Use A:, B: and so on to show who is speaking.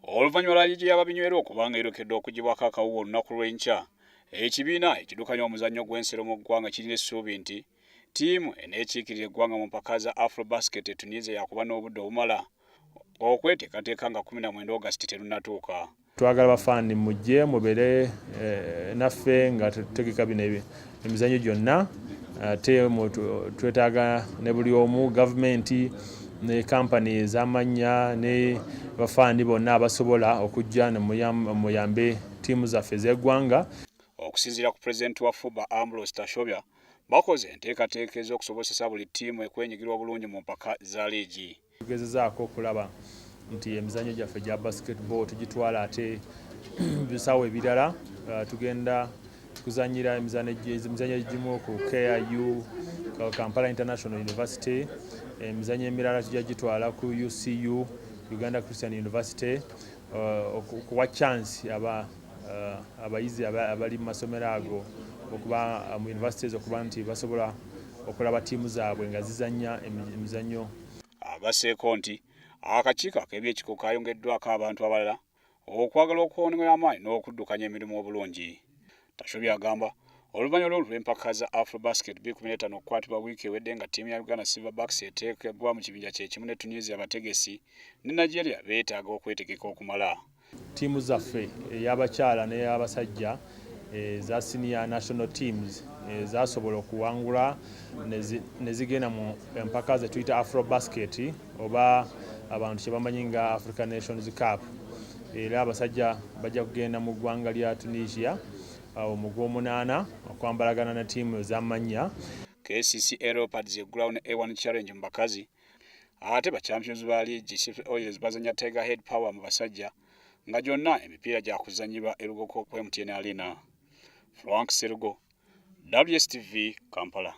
A: Oluvannyuma lwa liigi y'ababinywerwa okubanga erokedde okuggyibwako akawuka olunaku lw'enkya, ekibiina ekidukanya omuzannyo gw'ensero mu ggwanga kirina essuubi nti ttiimu eneekiikirira eggwanga mu mpaka za Afrobasket e Tunisia yakuba n'obudde obumala okweteekateeka nga 19 August terunnatuuka.
B: Twagala bafaani mujje mubeere naffe nga tutegeka bino emizannyo gyonna, ate twetaaga ne buli omu, gavumenti ne kampani ez'amannya ne bafaani bonna abasobola okujja ne muyambe ttiimu zaffe ez'eggwanga.
A: Okusinziira ku pulezidenti wa FUBA Ambrose Tashobya, bakoze enteekateeka ez'okusobozesa buli ttiimu ekwenyigirwa bulungi mu mpaka za liigi.
B: Tugezezaako okulaba nti emizannyo gyaffe gya basketball tugitwala ate bisawo ebirala tugenda kuzannyira emizannyo egimu ku KIU, Kampala International University, emizannyo emirala tujja gitwala ku UCU, Uganda Christian University, okuwa chance abayizi abali mu masomero ago okuba mu universities okuba nti basobola okulaba ttiimu zaabwe nga zizannya emizannyo.
A: Agasseeko nti akakiiko ak'ebyekiko kayongeddwako abantu abalala okwagala okwongera amaanyi n'okuddukanya emirimu obulungi. Tashobya agamba oluvannyuma lw'empaka za Afrobasket 2015 okukwatibwa wiiki ewedde nga ttiimu ya Uganda Silverbacks eteekebwa mu kibinja kye kimu ne Tunisia abategesi ne Nigeria beetaaga okwetegeka okumala.
B: Ttiimu zaffe ey'abakyala n'ey'abasajja eza senior national teams zasobola okuwangula ne zigenda mu empaka ze tuyita Afrobasket oba abantu kye bamanyi nga African Nations Cup. Era abasajja bajja kugenda mu ggwanga lya Tunisia mu Gwomukaaga okwambalagana na ttiimu ez'amannya. KCCA Leopards eggulawo ne A1 Challenge mu bakazi, ate ba champions ba liigi Chief Oilers bazanya Tiger Head Power mu basajja, nga gyonna emipiira gya kuzannyibwa e Lugoko ku MTN Arena. Frank Serugo, WSTV, Kampala.